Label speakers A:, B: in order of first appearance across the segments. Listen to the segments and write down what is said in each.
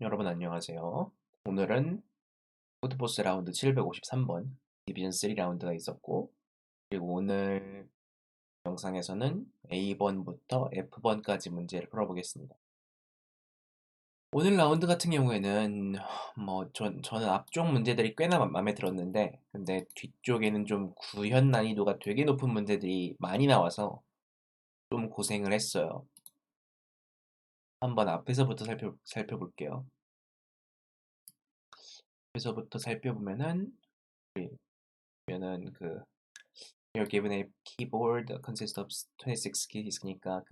A: 여러분 안녕하세요. 오늘은 푸드포스 라운드 753번 디비전 3 라운드가 있었고, 그리고 오늘 영상에서는 A번부터 F번까지 문제를 풀어보겠습니다. 오늘 라운드 같은 경우에는 저는 앞쪽 문제들이 꽤나 마음에 들었는데, 근데 뒤쪽에는 좀 구현 난이도가 되게 높은 문제들이 많이 나와서 좀 고생을 했어요. 한번 앞에서부터 살펴볼게요. 앞에서부터 살펴보면은 You're given a keyboard that consists of 26 keys니까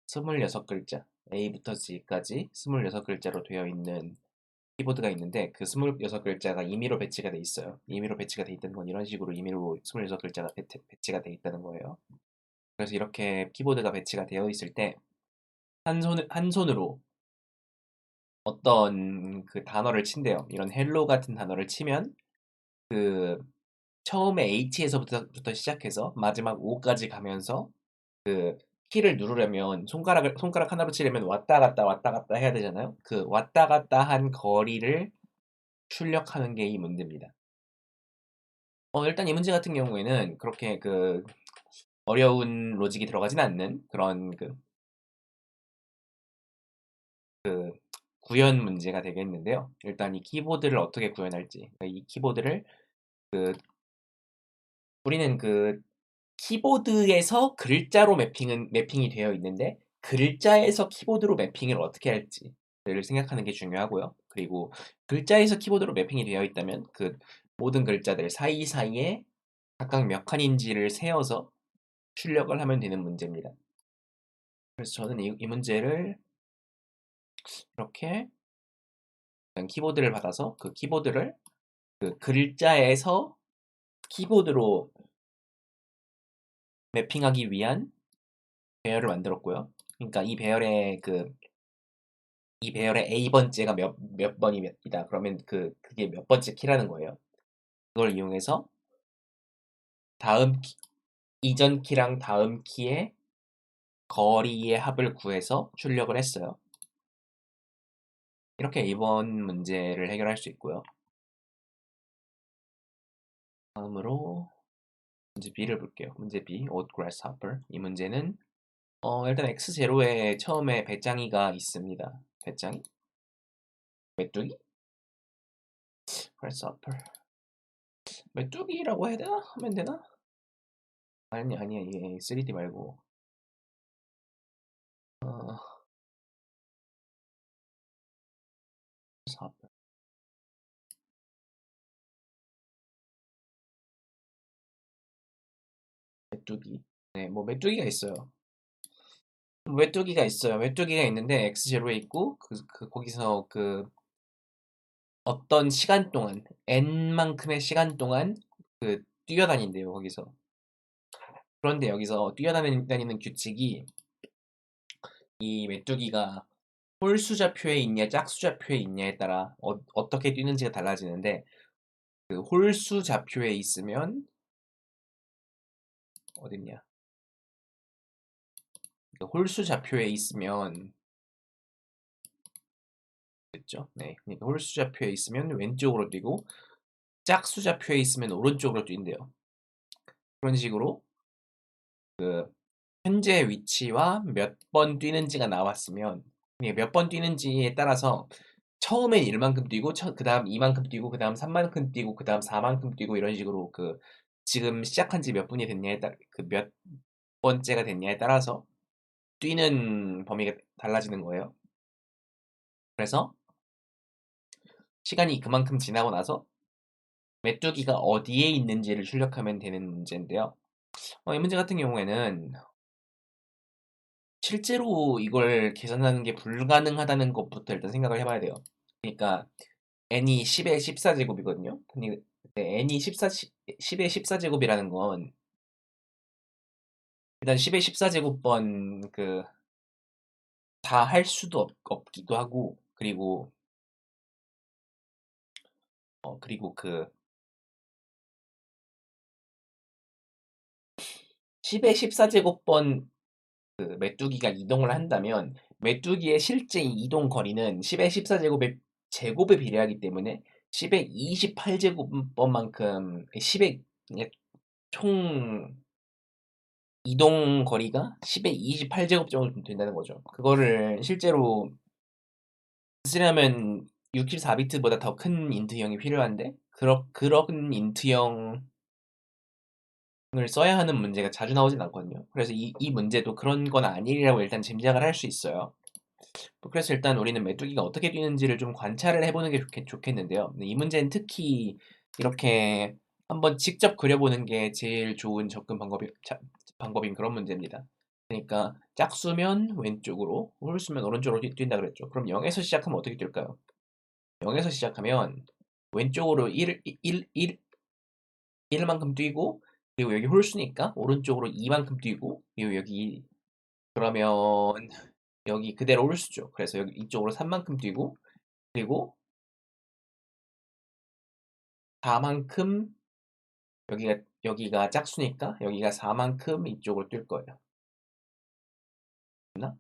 A: 26글자 A부터 G까지 26글자로 되어 있는 키보드가 있는데, 그 26글자가 임의로 배치가 돼 있어요. 임의로 배치가 돼 있다는 건 이런 식으로 임의로 26글자가 배치가 돼 있다는 거예요. 그래서 이렇게 키보드가 배치가 되어 있을 때 한 손으로 어떤 그 단어를 친대요. 이런 헬로 같은 단어를 치면 그 처음에 H에서부터 시작해서 마지막 O까지 가면서 그 키를 누르려면 손가락 하나로 치려면 왔다 갔다 해야 되잖아요. 그 왔다 갔다 한 거리를 출력하는 게 이 문제입니다. 일단 이 문제 같은 경우에는 그렇게 어려운 로직이 들어가진 않는 그런 구현 문제가 되겠는데요. 일단 이 키보드를 어떻게 구현할지, 이 키보드를 그 우리는 키보드에서 글자로 매핑이 되어 있는데, 글자에서 키보드로 매핑을 어떻게 할지를 생각하는 게 중요하고요. 그리고 글자에서 키보드로 매핑이 되어 있다면 그 모든 글자들 사이사이에 각각 몇 칸인지를 세어서 출력을 하면 되는 문제입니다. 그래서 저는 이 문제를 이렇게 키보드를 받아서 그 키보드를 글자에서 키보드로 매핑하기 위한 배열을 만들었고요. 그러니까 이 배열의 A번째가 몇 번이다. 그러면 그게 몇 번째 키라는 거예요. 그걸 이용해서 이전 키랑 다음 키의 거리의 합을 구해서 출력을 했어요. 이렇게 A번 문제를 해결할 수 있고요. 다음으로 문제 B를 볼게요. 문제 B, Oat Grasshopper. 이 문제는 일단 X0에 처음에 배짱이가 있습니다. 배짱이? 메뚜기? Grasshopper. 메뚜기라고 해야 되나? 하면 되나? 아니야. 이게 3D 말고. 어, Grasshopper. 메뚜기. 네, 뭐 메뚜기가 있어요. 메뚜기가 있어요. 메뚜기가 있는데 X0에 있고 거기서 어떤 시간 동안 n만큼의 시간 동안 뛰어다닌대요. 거기서. 그런데 여기서 뛰어다니는 규칙이, 이 메뚜기가 홀수좌표에 있냐 짝수좌표에 있냐에 따라 어떻게 뛰는지가 달라지는데, 그 홀수좌표에 있으면 어딨냐? 홀수좌표에 있으면 됐죠? 네, 그러니까 홀수좌표에 있으면 왼쪽으로 뛰고 짝수좌표에 있으면 오른쪽으로 뛴대요. 그런 식으로 현재 위치와 몇 번 뛰는지가 나왔으면, 몇 번 뛰는지에 따라서 처음엔 1만큼 뛰고 그 다음 2만큼 뛰고 그 다음 3만큼 뛰고 그 다음 4만큼 뛰고 이런 식으로 지금 시작한 지 몇 분이 됐냐에 따라 몇 번째가 됐냐에 따라서 뛰는 범위가 달라지는 거예요. 그래서 시간이 그만큼 지나고 나서 메뚜기가 어디에 있는지를 출력하면 되는 문제인데요. 이 문제 같은 경우에는 실제로 이걸 계산하는 게 불가능하다는 것부터 일단 생각을 해봐야 돼요. 그러니까 n이 10의 14제곱이거든요. 근데 n이 10의 14제곱이라는 건 일단 10의 14제곱번 다 할 수도 없기도 하고, 그리고 10의 14제곱번 메뚜기가 이동을 한다면 메뚜기의 실제 이동 거리는 10의 14제곱에 비례하기 때문에 10의 28제곱번만큼 10의 총 이동 거리가 10의 28제곱 정도 된다는 거죠. 그거를 실제로 쓰려면 64비트보다 더 큰 인트형이 필요한데 그런 인트형을 써야 하는 문제가 자주 나오진 않거든요. 그래서 이 문제도 그런 건 아니라고 일단 짐작을 할 수 있어요. 그래서 일단 우리는 메뚜기가 어떻게 뛰는지를 좀 관찰을 해보는 게 좋겠는데요. 이 문제는 특히 이렇게 한번 직접 그려보는 게 제일 좋은 접근 방법인 그런 문제입니다. 그러니까 짝수면 왼쪽으로, 홀수면 오른쪽으로 뛴다 그랬죠. 그럼 0에서 시작하면 어떻게 뛸까요? 0에서 시작하면 왼쪽으로 1만큼 뛰고, 그리고 여기 홀수니까 오른쪽으로 2만큼 뛰고, 그리고 여기 그러면 여기 그대로 홀수죠. 그래서 여기 이쪽으로 3만큼 뛰고, 그리고 4만큼 여기가 짝수니까 여기가 4만큼 이쪽으로 뛸 거예요. 맞나?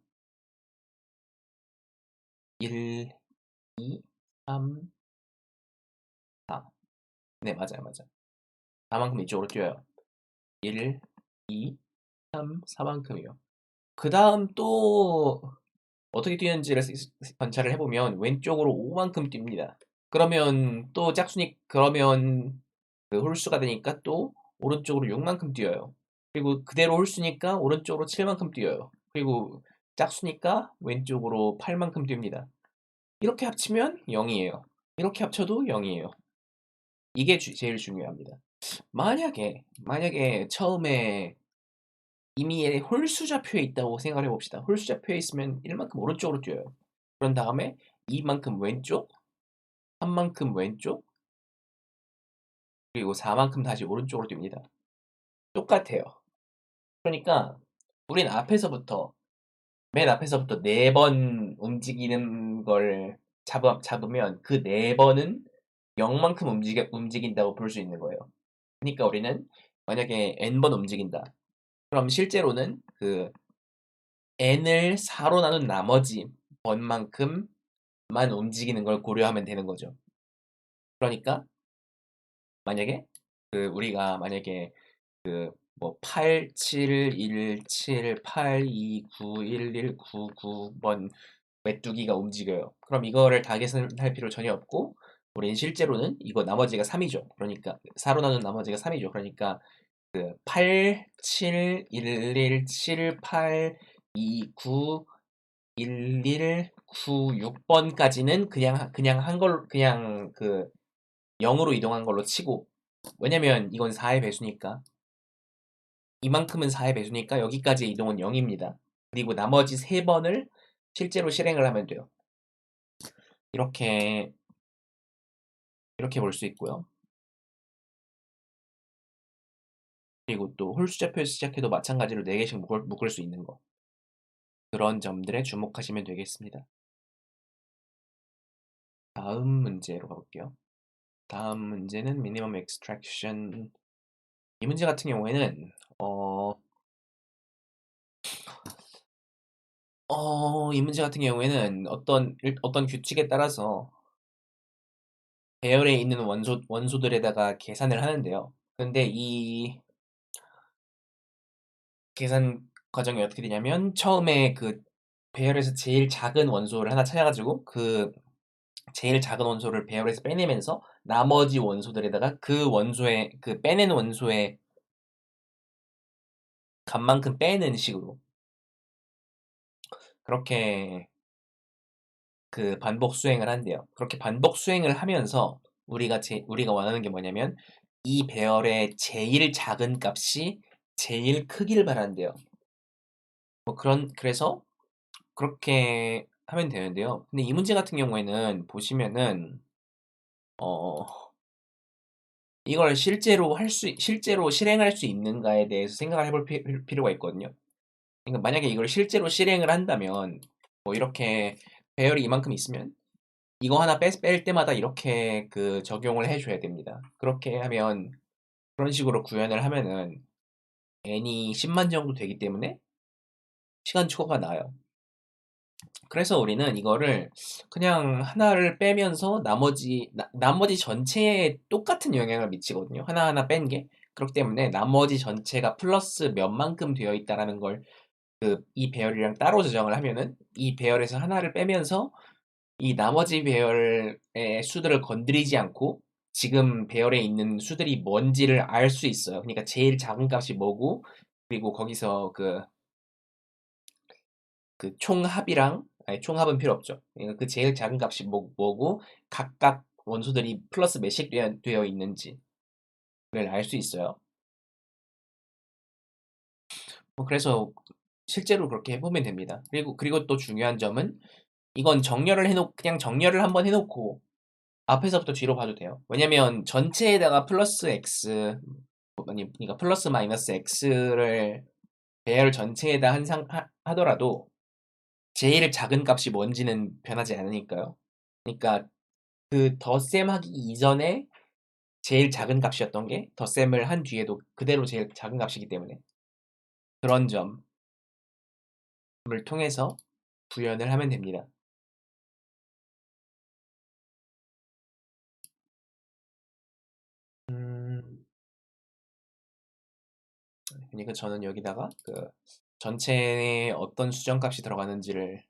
A: 1, 2, 3, 4. 네, 맞아요, 맞아요. 4만큼 이쪽으로 뛰어요. 1, 2, 3, 4만큼이요. 그 다음 또 어떻게 뛰는지를 관찰을 해보면 왼쪽으로 5만큼 뜁니다. 그러면 그 홀수가 되니까 또 오른쪽으로 6만큼 뛰어요. 그리고 그대로 홀수니까 오른쪽으로 7만큼 뛰어요. 그리고 짝수니까 왼쪽으로 8만큼 뜁니다. 이렇게 합치면 0이에요. 이렇게 합쳐도 0이에요. 이게 제일 중요합니다. 만약에 처음에 이미 홀수좌표에 있다고 생각해 봅시다. 홀수좌표에 있으면 1만큼 오른쪽으로 뛰어요. 그런 다음에 2만큼 왼쪽, 3만큼 왼쪽, 그리고 4만큼 다시 오른쪽으로 뜁니다. 똑같아요. 그러니까 우린 맨 앞에서부터 4번 움직이는 걸 잡으면 그 4번은 0만큼 움직인다고 볼 수 있는 거예요. 그러니까 우리는 만약에 n번 움직인다. 그럼 실제로는 그 n을 4로 나눈 나머지 번만큼만 움직이는 걸 고려하면 되는 거죠. 그러니까 만약에 우리가 만약에 뭐 8, 7, 1, 7, 8, 2, 9, 1, 1, 9, 9번 메뚜기가 움직여요. 그럼 이거를 다 계산할 필요 전혀 없고 우리는 실제로는 이거 나머지가 3이죠. 그러니까 4로 나눈 나머지가 3이죠. 그러니까 8, 7, 1, 1, 7, 8, 2, 9, 1, 1, 9, 6번까지는 그냥 한 걸 그냥 0으로 이동한 걸로 치고 왜냐면 이건 4의 배수니까 이만큼은 4의 배수니까 여기까지의 이동은 0입니다. 그리고 나머지 3번을 실제로 실행을 하면 돼요. 이렇게 볼 수 있고요. 그리고 또 홀수좌표에서 시작해도 마찬가지로 4개씩 묶을 수 있는 거. 그런 점들에 주목하시면 되겠습니다. 다음 문제로 가볼게요. 다음 문제는 미니멈 extraction. 이 문제 같은 경우에는 이 문제 같은 경우에는 어떤 규칙에 따라서 배열에 있는 원소들에다가 계산을 하는데요. 근데 이 계산 과정이 어떻게 되냐면 처음에 그 배열에서 제일 작은 원소를 하나 찾아가지고 그 제일 작은 원소를 배열에서 빼내면서 나머지 원소들에다가 그 빼낸 원소의 값만큼 빼는 식으로 그렇게 반복 수행을 한대요. 그렇게 반복 수행을 하면서 우리가 원하는 게 뭐냐면 이 배열의 제일 작은 값이 제일 크기를 말한대요. 그래서 그렇게 하면 되는데요. 근데 이 문제 같은 경우에는 보시면은 어, 이걸 실제로 실행할 수 있는가에 대해서 생각을 해볼 필요가 있거든요. 그러니까 만약에 이걸 실제로 실행을 한다면 뭐 이렇게 배열이 이만큼 있으면 이거 하나 뺄 때마다 이렇게 적용을 해줘야 됩니다. 그렇게 하면 그런 식으로 구현을 하면은 n이 10만 정도 되기 때문에 시간 초과가 나요. 그래서 우리는 이거를 그냥 하나를 빼면서 나머지 전체에 똑같은 영향을 미치거든요. 하나하나 뺀 게. 그렇기 때문에 나머지 전체가 플러스 몇만큼 되어 있다라는 걸 이 배열이랑 따로 조정을 하면은 이 배열에서 하나를 빼면서 이 나머지 배열의 수들을 건드리지 않고 지금 배열에 있는 수들이 뭔지를 알 수 있어요. 그러니까 제일 작은 값이 뭐고 그리고 거기서 그 총합이랑 아니 총합은 필요 없죠. 그러니까 그 제일 작은 값이 뭐고 각각 원소들이 플러스 몇씩 되어 있는지를 알 수 있어요. 그래서 실제로 그렇게 해보면 됩니다. 그리고 또 중요한 점은 이건 그냥 정렬을 한번 해놓고 앞에서부터 뒤로 봐도 돼요. 왜냐면 전체에다가 플러스 x 아니 그러니까 플러스 마이너스 x를 배열 전체에다 하더라도 제일 작은 값이 뭔지는 변하지 않으니까요. 그러니까 그 덧셈 하기 이전에 제일 작은 값이었던 게 덧셈을 한 뒤에도 그대로 제일 작은 값이기 때문에 그런 점을 통해서 구현을 하면 됩니다. 음, 그러니까 저는 여기다가 그 전체에 어떤 수정값이 들어가는지를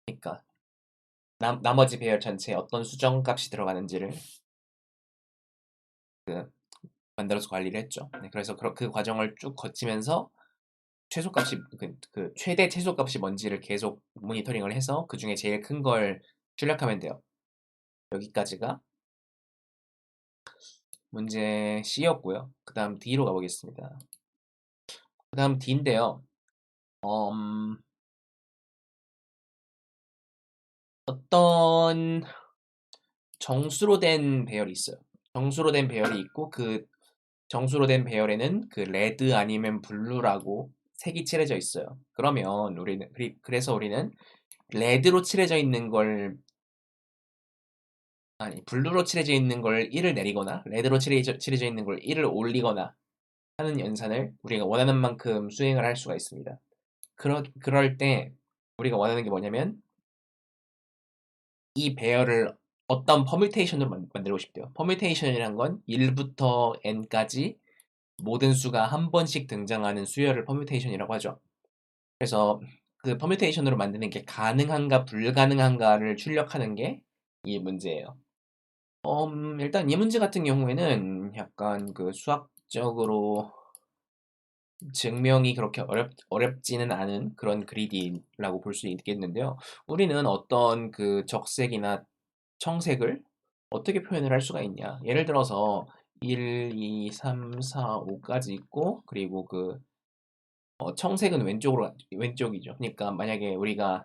A: 그러니까 나머지 배열 전체에 어떤 수정값이 들어가는지를 그 만들어서 관리를 했죠. 네, 그래서 그 과정을 쭉 거치면서 최소값이 그 최대 최소값이 뭔지를 계속 모니터링을 해서 그 중에 제일 큰 걸 출력하면 돼요. 여기까지가 문제 C였고요. 그 다음 D로 가보겠습니다. 그 다음 D인데요. 어떤 정수로 된 배열이 있어요. 정수로 된 배열이 있고 그 정수로 된 배열에는 그 레드 아니면 블루라고 색이 칠해져 있어요. 그러면 그래서 우리는 레드로 칠해져 있는 걸 아니 블루로 칠해져 있는 걸 1을 내리거나 레드로 칠해져 있는 걸 1을 올리거나 하는 연산을 우리가 원하는 만큼 수행을 할 수가 있습니다. 그럴 때 우리가 원하는 게 뭐냐면 이 배열을 어떤 퍼뮤테이션으로 만들고 싶대요. 퍼뮤테이션이란 건 1부터 n까지 모든 수가 한 번씩 등장하는 수열을 퍼뮤테이션이라고 하죠. 그래서 그 퍼뮤테이션으로 만드는 게 가능한가 불가능한가를 출력하는 게 이 문제예요. 일단 이 문제 같은 경우에는 약간 그 수학적으로 증명이 그렇게 어렵지는 않은 그런 그리디라고 볼 수 있겠는데요. 우리는 어떤 그 적색이나 청색을 어떻게 표현을 할 수가 있냐. 예를 들어서 1, 2, 3, 4, 5까지 있고, 그리고 청색은 왼쪽이죠. 그러니까 만약에 우리가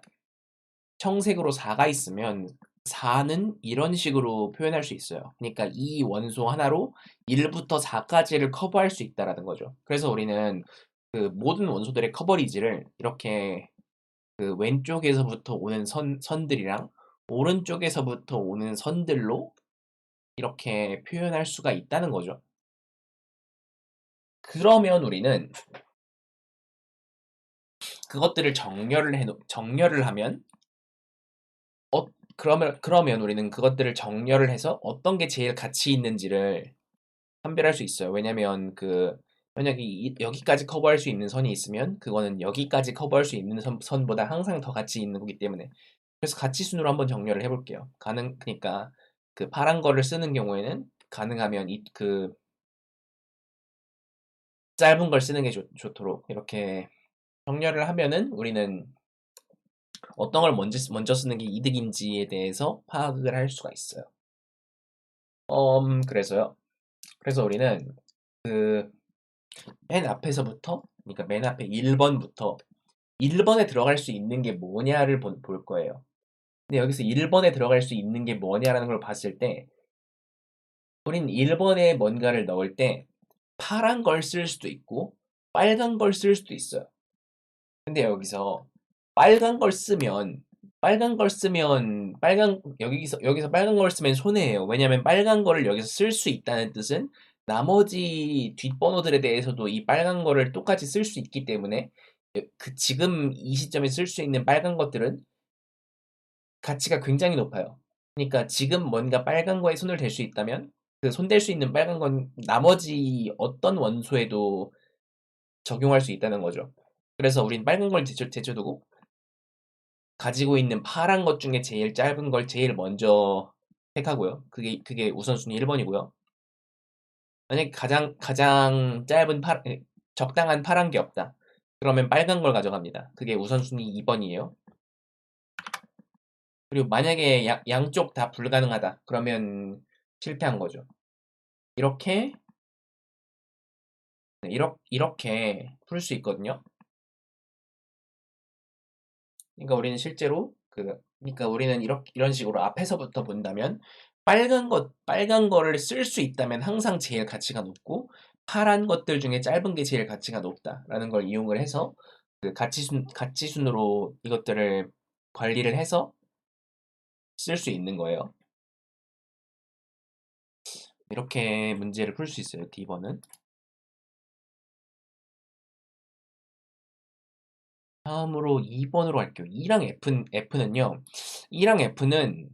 A: 청색으로 4가 있으면 4는 이런 식으로 표현할 수 있어요. 그러니까 이 원소 하나로 1부터 4까지를 커버할 수 있다라는 거죠. 그래서 우리는 그 모든 원소들의 커버리지를 이렇게 그 왼쪽에서부터 오는 선들이랑 오른쪽에서부터 오는 선들로 이렇게 표현할 수가 있다는 거죠. 그러면 우리는 그것들을 정렬을 하면 그러면 우리는 그것들을 정렬을 해서 어떤 게 제일 가치 있는지를 판별할 수 있어요. 왜냐면 만약에 여기까지 커버할 수 있는 선이 있으면 그거는 여기까지 커버할 수 있는 선보다 항상 더 가치 있는 거기 때문에 그래서 가치 순으로 한번 정렬을 해볼게요. 그러니까 그 파란 거를 쓰는 경우에는 가능하면 그 짧은 걸 쓰는 게 좋도록 이렇게 정렬을 하면은 우리는 어떤 걸 먼저 쓰는 게 이득인지에 대해서 파악을 할 수가 있어요. 그래서요. 그래서 우리는 그 맨 앞에서부터, 그러니까 맨 앞에 1번부터 1번에 들어갈 수 있는 게 뭐냐를 볼 거예요. 근데 여기서 1번에 들어갈 수 있는 게 뭐냐라는 걸 봤을 때, 우린 1번에 뭔가를 넣을 때 파란 걸 쓸 수도 있고, 빨간 걸 쓸 수도 있어요. 근데 여기서 빨간 걸 쓰면 여기서 빨간 걸 쓰면 손해예요. 왜냐면 빨간 거를 여기서 쓸 수 있다는 뜻은 나머지 뒷번호들에 대해서도 이 빨간 거를 똑같이 쓸 수 있기 때문에 그 지금 이 시점에 쓸 수 있는 빨간 것들은 가치가 굉장히 높아요. 그러니까 지금 뭔가 빨간 거에 손을 댈 수 있다면 그 손댈 수 있는 빨간 건 나머지 어떤 원소에도 적용할 수 있다는 거죠. 그래서 우린 빨간 걸 제쳐두고 가지고 있는 파란 것 중에 제일 짧은 걸 제일 먼저 택하고요. 그게 우선순위 1번이고요. 만약에 가장 짧은 적당한 파란 게 없다. 그러면 빨간 걸 가져갑니다. 그게 우선순위 2번이에요. 그리고 만약에 양쪽 다 불가능하다. 그러면 실패한 거죠. 이렇게 네, 이렇게 풀 수 있거든요. 그러니까 우리는 실제로 그러니까 우리는 이런 식으로 앞에서부터 본다면 빨간 거를 쓸 수 있다면 항상 제일 가치가 높고 파란 것들 중에 짧은 게 제일 가치가 높다라는 걸 이용을 해서 그 가치순으로 이것들을 관리를 해서 쓸 수 있는 거예요. 이렇게 문제를 풀 수 있어요. D번은. 다음으로 2번으로 할게요. F는요. E랑 F는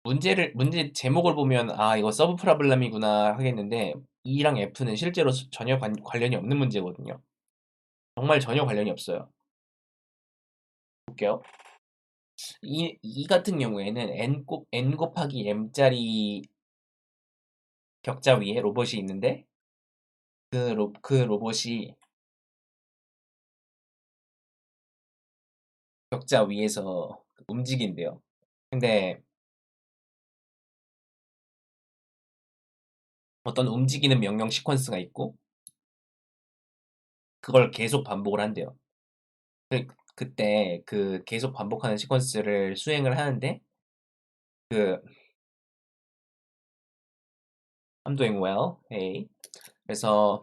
A: 문제 제목을 보면 아 이거 서브 프로블럼이구나 하겠는데 E랑 F는 실제로 전혀 관련이 없는 문제거든요. 정말 전혀 관련이 없어요. 볼게요. 이 같은 경우에는 n 곱하기 m짜리 격자 위에 로봇이 있는데 그 로봇이 격자 위에서 움직인대요. 근데 어떤 움직이는 명령 시퀀스가 있고 그걸 계속 반복을 한대요. 그때 그 계속 반복하는 시퀀스를 수행을 하는데 그 I'm doing well. Hey. 그래서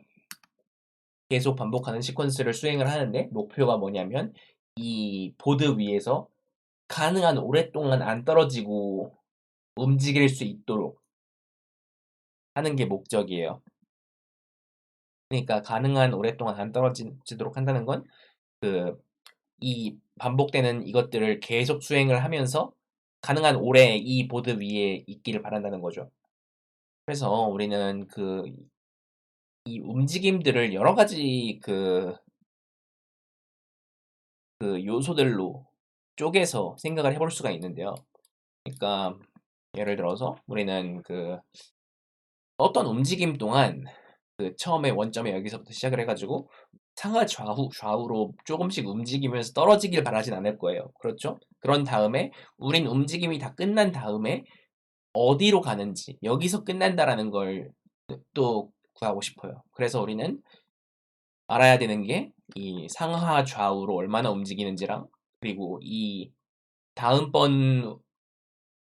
A: 계속 반복하는 시퀀스를 수행을 하는데 목표가 뭐냐면 이 보드 위에서 가능한 오랫동안 안 떨어지고 움직일 수 있도록 하는 게 목적이에요. 그러니까 가능한 오랫동안 안 떨어지도록 한다는 건 이 반복되는 이것들을 계속 수행을 하면서 가능한 오래 이 보드 위에 있기를 바란다는 거죠. 그래서 우리는 이 움직임들을 여러 가지 그 요소들로 쪼개서 생각을 해볼 수가 있는데요. 그러니까 예를 들어서 우리는 어떤 움직임 동안 처음에 원점에 여기서부터 시작을 해가지고 상하 좌우로 조금씩 움직이면서 떨어지길 바라진 않을 거예요. 그렇죠? 그런 다음에 우린 움직임이 다 끝난 다음에 어디로 가는지 여기서 끝난다라는 걸 또 구하고 싶어요. 그래서 우리는 알아야 되는 게 이 상하 좌우로 얼마나 움직이는지랑 그리고 이 다음번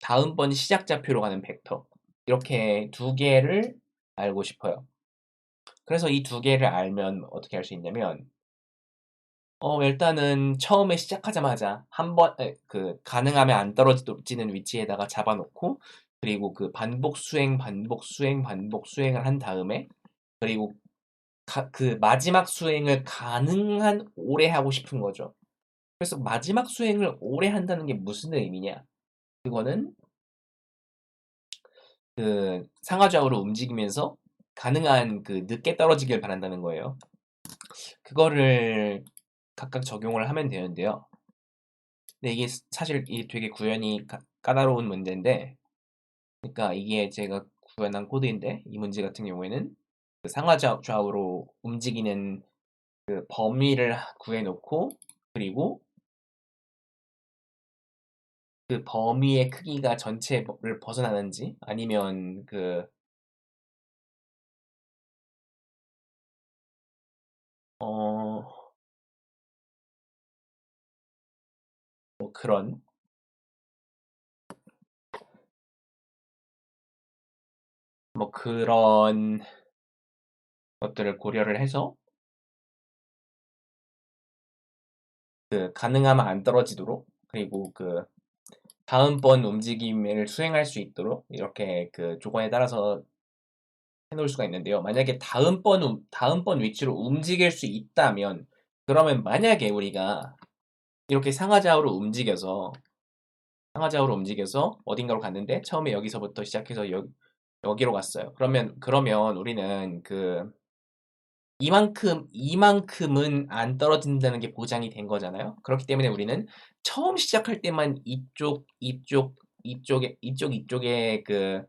A: 다음번 시작좌표로 가는 벡터 이렇게 두 개를 알고 싶어요. 그래서 이 두 개를 알면 어떻게 할 수 있냐면 일단은 처음에 시작하자마자 가능하면 안 떨어지는 위치에다가 잡아놓고 그리고 반복 수행, 반복 수행, 반복 수행을 한 다음에 그리고 그 마지막 수행을 가능한 오래 하고 싶은 거죠. 그래서 마지막 수행을 오래 한다는 게 무슨 의미냐? 그거는 상하좌우로 움직이면서 가능한 늦게 떨어지길 바란다는 거예요. 그거를 각각 적용을 하면 되는데요. 근데 이게 사실 이게 되게 구현이 까다로운 문제인데, 그러니까 이게 제가 구현한 코드인데, 이 문제 같은 경우에는 상하좌우로 움직이는 범위를 구해놓고, 그리고 그 범위의 크기가 전체를 벗어나는지, 아니면 뭐 그런 것들을 고려를 해서 가능하면 안 떨어지도록 그리고 다음번 움직임을 수행할 수 있도록 이렇게 조건에 따라서 해놓을 수가 있는데요. 만약에 다음번 위치로 움직일 수 있다면 그러면 만약에 우리가 이렇게 상하좌우로 움직여서 어딘가로 갔는데 처음에 여기서부터 시작해서 여기로 갔어요. 그러면 우리는 이만큼은 안 떨어진다는 게 보장이 된 거잖아요. 그렇기 때문에 우리는 처음 시작할 때만 이쪽에 그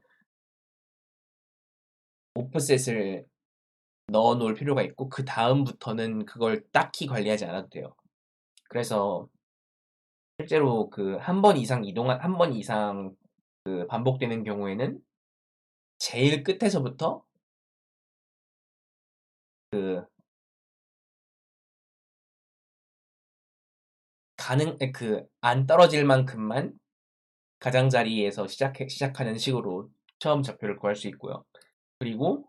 A: 오프셋을 넣어 놓을 필요가 있고, 그 다음부터는 그걸 딱히 관리하지 않아도 돼요. 그래서 실제로 한 번 이상 반복되는 경우에는 제일 끝에서부터 그 안 떨어질 만큼만 가장자리에서 시작하는 식으로 처음 좌표를 구할 수 있고요. 그리고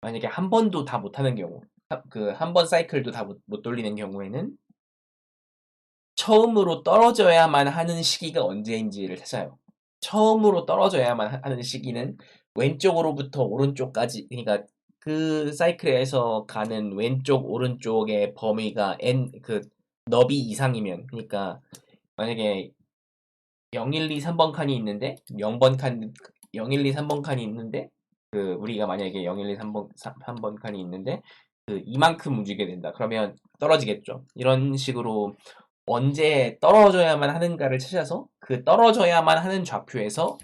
A: 만약에 한 번도 다 못하는 경우, 한 번 사이클도 다 못 돌리는 경우에는 처음으로 떨어져야만 하는 시기가 언제인지를 찾아요. 처음으로 떨어져야만 하는 시기는 왼쪽으로부터 오른쪽까지, 그러니까 그 사이클에서 가는 왼쪽 오른쪽의 범위가 너비 이상이면, 그러니까 만약에 0, 1, 2, 3번 칸이 있는데 0, 1, 2, 3번 칸이 있는데 우리가 만약에 0, 1, 2, 3번 칸이 있는데 이만큼 움직여야 된다. 그러면 떨어지겠죠. 이런 식으로 언제 떨어져야만 하는가를 찾아서 그 떨어져야만 하는 좌표에서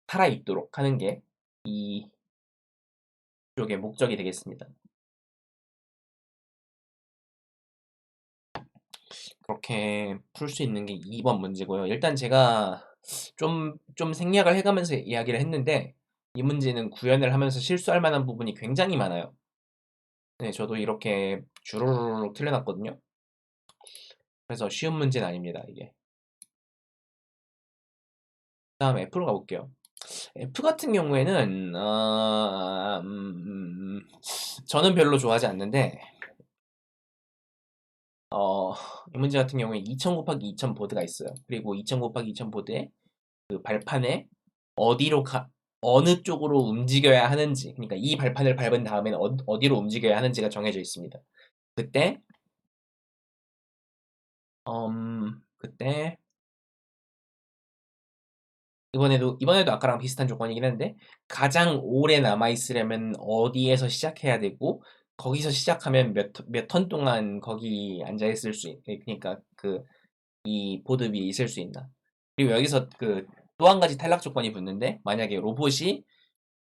A: 살아있도록 하는 게 이쪽의 목적이 되겠습니다. 그렇게 풀 수 있는 게 2번 문제고요. 일단 제가 좀 생략을 해가면서 이야기를 했는데, 이 문제는 구현을 하면서 실수할 만한 부분이 굉장히 많아요. 네, 저도 이렇게 주르륵 틀려놨거든요. 그래서 쉬운 문제는 아닙니다, 이게. 다음 F로 가볼게요. F 같은 경우에는 저는 별로 좋아하지 않는데, 이 문제 같은 경우에 2000 곱하기 2000 보드가 있어요. 그리고 2000 곱하기 2000 보드에 그 발판에 어디로 어느 쪽으로 움직여야 하는지, 그러니까 이 발판을 밟은 다음에는 어디로 움직여야 하는지가 정해져 있습니다. 그때 그때 이번에도 아까랑 비슷한 조건이긴 한데, 가장 오래 남아 있으려면 어디에서 시작해야 되고, 거기서 시작하면 몇 턴 동안 거기 앉아 있을 그러니까 이 보드 위에 있을 수 있나. 그리고 여기서 또 한 가지 탈락 조건이 붙는데, 만약에 로봇이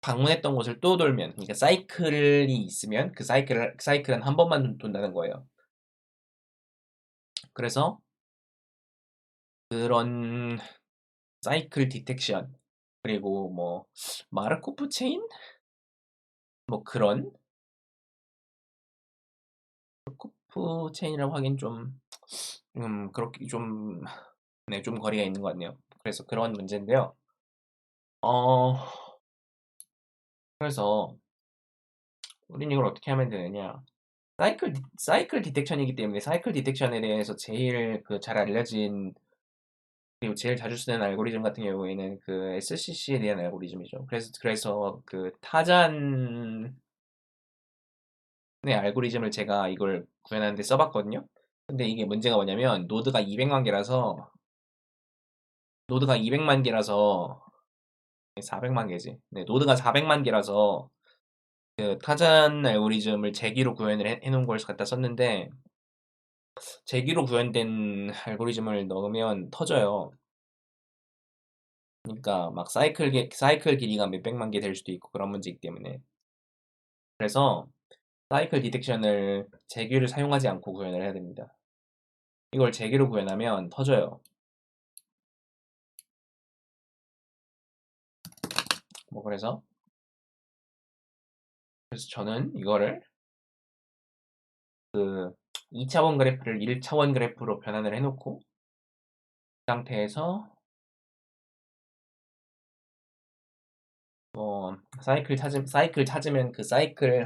A: 방문했던 곳을 또 돌면, 그러니까 사이클이 있으면 그 사이클은 한 번만 돈다는 거예요. 그래서 그런 사이클 디텍션, 그리고 뭐 마르코프 체인, 뭐 그런 마르코프 체인이라고 하긴 그렇게 네, 좀 거리가 있는 것 같네요. 그래서 그런 문제인데요. 어 그래서 우리는 이걸 어떻게 하면 되느냐. 사이클 디텍션이기 때문에 사이클 디텍션에 대해서 제일 잘 알려진, 그리고 제일 자주 쓰는 알고리즘 같은 경우에는 SCC에 대한 알고리즘이죠. 그래서 타잔의 알고리즘을 제가 이걸 구현하는데 써봤거든요. 근데 이게 문제가 뭐냐면 노드가 200만 개라서 400만 개지. 네, 노드가 400만 개라서 타잔 알고리즘을 제기로 구현을 해놓은 걸 갖다 썼는데, 제기로 구현된 알고리즘을 넣으면 터져요. 그러니까 막 사이클 길이가 몇백만 개 될 수도 있고 그런 문제이기 때문에. 그래서 사이클 디텍션을 제규를 사용하지 않고 구현을 해야 됩니다. 이걸 제규로 구현하면 터져요. 뭐 그래서 저는 이거를 2차원 그래프를 1차원 그래프로 변환을 해놓고, 그 상태에서 사이클 찾으면 그 사이클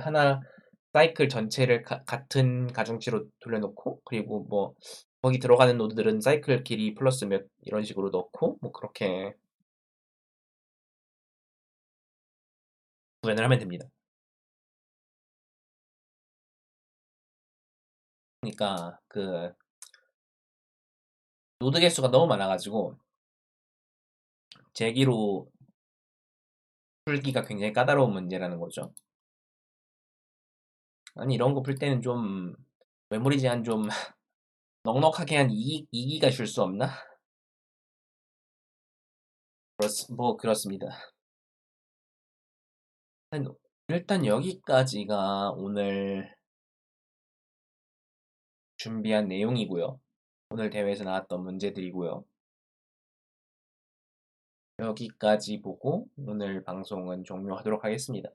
A: 전체를 같은 가중치로 돌려놓고, 그리고 뭐 거기 들어가는 노드들은 사이클 길이 플러스 몇 이런 식으로 넣고, 뭐 그렇게 구현을 하면 됩니다. 그러니까 그 노드 개수가 너무 많아가지고 제기로 풀기가 굉장히 까다로운 문제라는 거죠. 아니 이런 거 풀 때는 좀 메모리 제한 좀 넉넉하게 한 2기가 줄 수 없나? 뭐 그렇습니다. 일단 여기까지가 오늘 준비한 내용이고요. 오늘 대회에서 나왔던 문제들이고요. 여기까지 보고 오늘 방송은 종료하도록 하겠습니다.